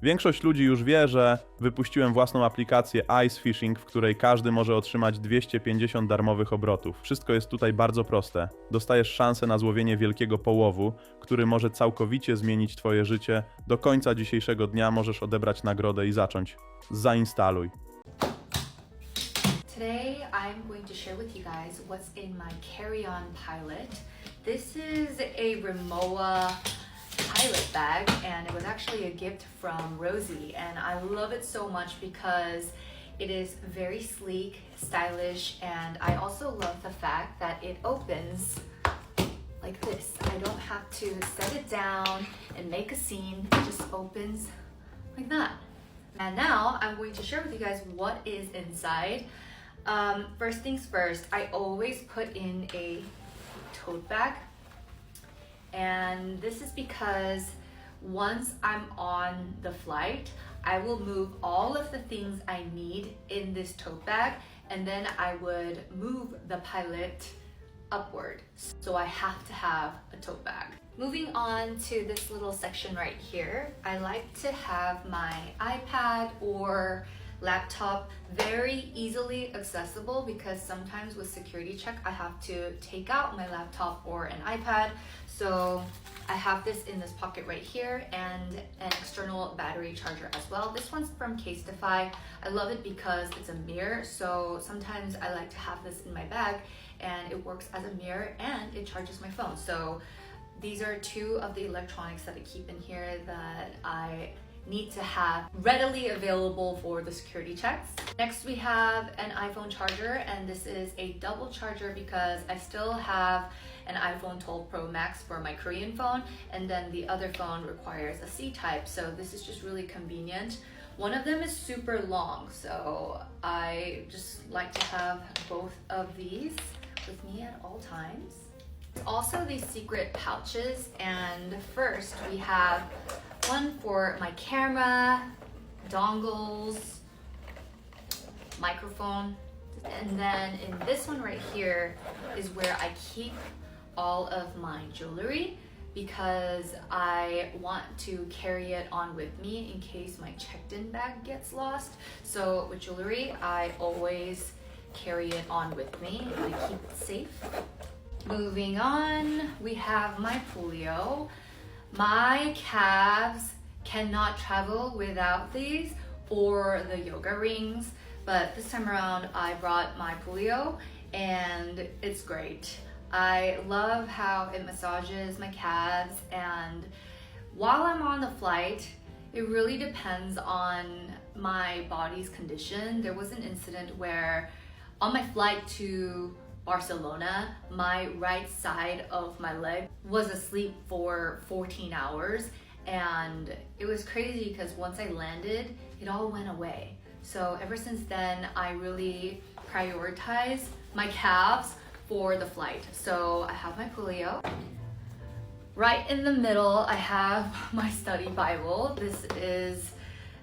Większość ludzi już wie, że wypuściłem własną aplikację Ice Fishing, w której każdy może otrzymać 250 darmowych obrotów. Wszystko jest tutaj bardzo proste. Dostajesz szansę na złowienie wielkiego połowu, który może całkowicie zmienić twoje życie. Do końca dzisiejszego dnia możesz odebrać nagrodę i zacząć. Zainstaluj. Today I'm going to share with you guys what's in my carry-on pilot. This is a Rimowa pilot bag and it was actually a gift from Rosie, and I love it so much because it is very sleek, stylish, and I also love the fact that it opens like this. I don't have to set it down and make a scene. It just opens like that. And now I'm going to share with you guys what is inside. First things first, I always put in a tote bag. And this is because once I'm on the flight, I will move all of the things I need in this tote bag, and then I would move the pilot upward. So I have to have a tote bag. Moving on to this little section right here, I like to have my iPad or laptop very easily accessible because sometimes with security check I have to take out my laptop or an iPad. So I have this in this pocket right here and an external battery charger as well. This one's from Casetify. I love it because it's a mirror, so sometimes I like to have this in my bag and it works as a mirror and it charges my phone. So these are two of the electronics that I keep in here that I need to have readily available for the security checks. Next we have an iPhone charger, and this is a double charger because I still have an iPhone 12 Pro Max for my Korean phone, and then the other phone requires a C-type, so this is just really convenient. One of them is super long, so I just like to have both of these with me at all times. Also these secret pouches, and first we have one for my camera, dongles, microphone, and then in this one right here is where I keep all of my jewelry because I want to carry it on with me in case my checked-in bag gets lost. So with jewelry, I always carry it on with me and I keep it safe. Moving on, we have my polio. My calves cannot travel without these or the yoga rings, but this time around I brought my polio and it's great. I love how it massages my calves, and while I'm on the flight, it really depends on my body's condition. There was an incident where on my flight to Barcelona, my right side of my leg was asleep for 14 hours, and it was crazy because once I landed, it all went away. So ever since then, I really prioritize my calves for the flight. So I have my polio. Right in the middle, I have my study Bible. This is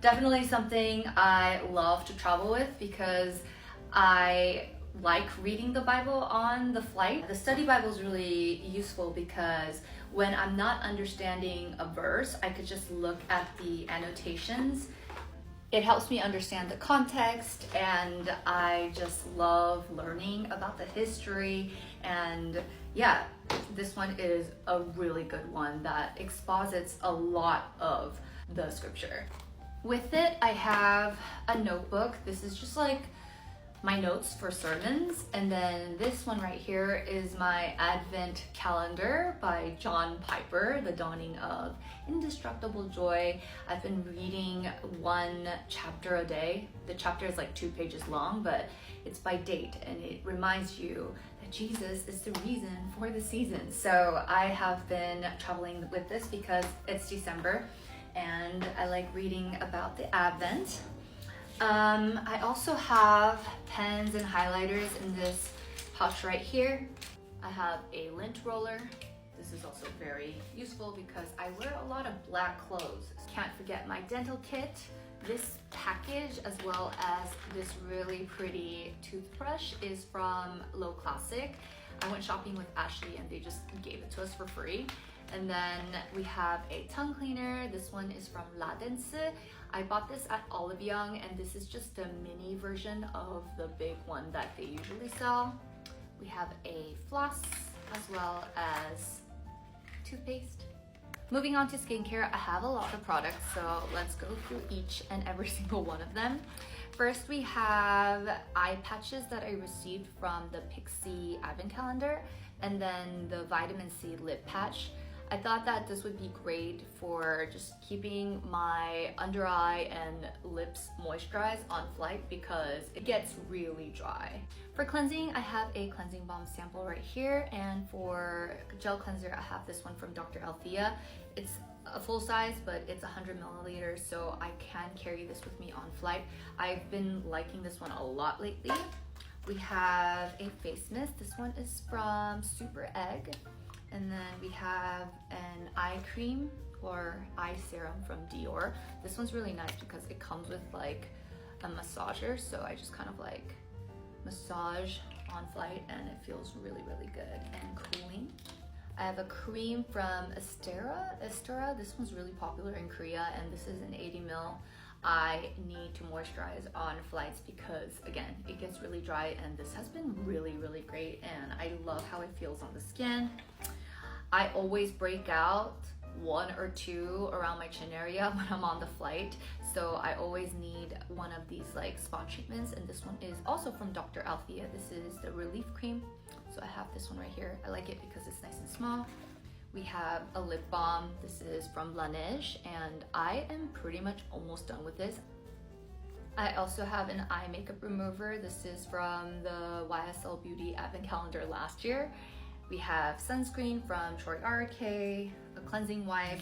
definitely something I love to travel with because I like reading the Bible on the flight. The study Bible is really useful because when I'm not understanding a verse, I could just look at the annotations. It helps me understand the context, and I just love learning about the history. And yeah, this one is a really good one that exposits a lot of the scripture. With it, I have a notebook. This is just like my notes for sermons, and then this one right here is my Advent calendar by John Piper, The Dawning of Indestructible Joy. I've been reading one chapter a day. The chapter is like 2 pages long, but it's by date and it reminds you that Jesus is the reason for the season. So I have been traveling with this because it's December and I like reading about the Advent. I also have pens and highlighters in this pouch right here. I have a lint roller. This is also very useful because I wear a lot of black clothes. Can't forget my dental kit, this package, as well as this really pretty toothbrush is from Low Classic. I went shopping with Ashley and they just gave it to us for free. And then we have a tongue cleaner. This one is from La Dense. I bought this at Olive Young, and this is just a mini version of the big one that they usually sell. We have a floss as well as toothpaste. Moving on to skincare, I have a lot of products, so let's go through each and every single one of them. First, we have eye patches that I received from the Pixie Advent Calendar, and then the Vitamin C lip patch. I thought that this would be great for just keeping my under eye and lips moisturized on flight because it gets really dry. For cleansing, I have a cleansing balm sample right here, and for gel cleanser, I have this one from Dr. Althea. It's a full size, but it's 100 milliliters, so I can carry this with me on flight. I've been liking this one a lot lately. We have a face mist. This one is from Super Egg. And then we have an eye cream or eye serum from Dior. This one's really nice because it comes with like a massager, so I just kind of like massage on flight and it feels really, really good and cooling. I have a cream from Estura. This one's really popular in Korea, and this is an 80 ml. I need to moisturize on flights because again, it gets really dry, and this has been really, really great, and I love how it feels on the skin. I always break out 1 or 2 around my chin area when I'm on the flight, so I always need one of these like spot treatments, and this one is also from Dr. Althea. This is the relief cream, so I have this one right here. I like it because it's nice and small. We have a lip balm. This is from Laneige, and I am pretty much almost done with this. I also have an eye makeup remover. This is from the YSL Beauty Advent Calendar last year. We have sunscreen from Troy RK, a cleansing wipe.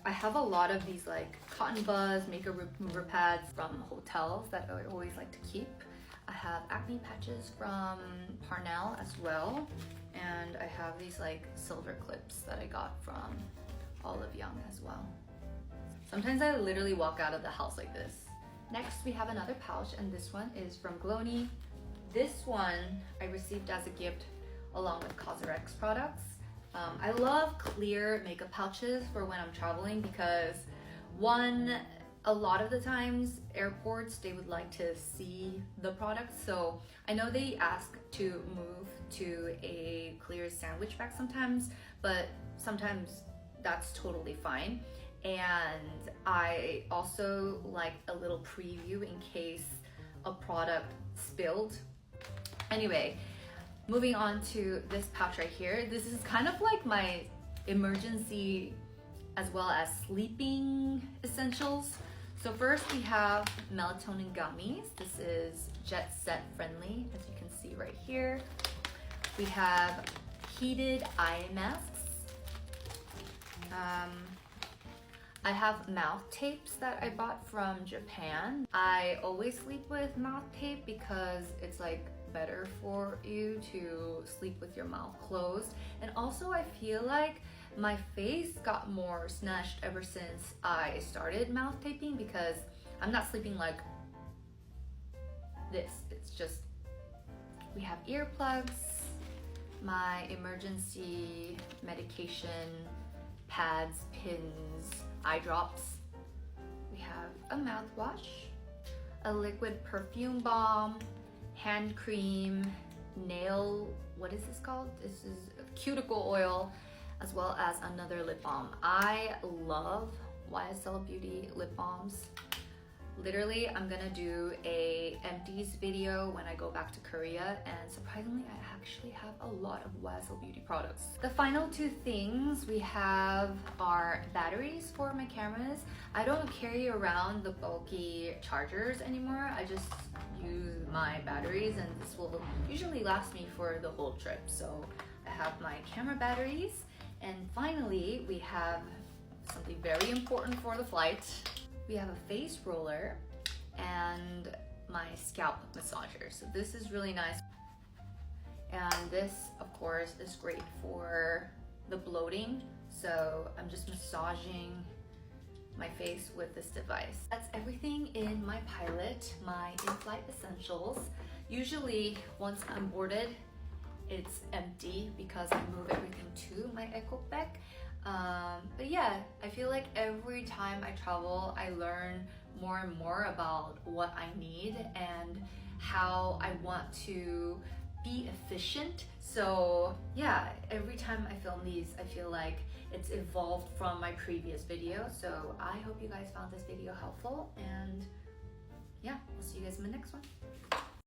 I have a lot of these like cotton buzz makeup remover pads from hotels that I always like to keep. I have acne patches from Parnell as well. And I have these like silver clips that I got from Olive Young as well. Sometimes I literally walk out of the house like this. Next, we have another pouch, and this one is from Glowny. This one I received as a gift along with Cosrx products. I love clear makeup pouches for when I'm traveling because one, a lot of the times airports, they would like to see the product. So I know they ask to move to a clear sandwich bag sometimes, but sometimes that's totally fine. And I also like a little preview in case a product spilled. Anyway, moving on to this pouch right here. This is kind of like my emergency as well as sleeping essentials. So first we have melatonin gummies. This is jet set friendly, as you can see right here. We have heated eye masks. I have mouth tapes that I bought from Japan. I always sleep with mouth tape because it's like better for you to sleep with your mouth closed. And also I feel like my face got more snatched ever since I started mouth taping because I'm not sleeping like this. It's just, we have earplugs, my emergency medication, pads, pins, eye drops. We have a mouthwash, a liquid perfume balm, hand cream, nail, what is this called? This is cuticle oil, as well as another lip balm. I love YSL Beauty lip balms. Literally, I'm gonna do a empties video when I go back to Korea, and surprisingly, I actually have a lot of YSL Beauty products. The final two things we have are batteries for my cameras. I don't carry around the bulky chargers anymore. I just use my batteries, and this will usually last me for the whole trip. So I have my camera batteries, and finally, we have something very important for the flight. We have a face roller and my scalp massager. So this is really nice. And this, of course, is great for the bloating. So I'm just massaging my face with this device. That's everything in my pilot, my in-flight essentials. Usually, once I'm boarded it's empty because I move everything to my eco bag. But yeah, I feel like every time I travel, I learn more and more about what I need and how I want to be efficient. So yeah, every time I film these, I feel like it's evolved from my previous video. So I hope you guys found this video helpful, and yeah, we'll see you guys in the next one.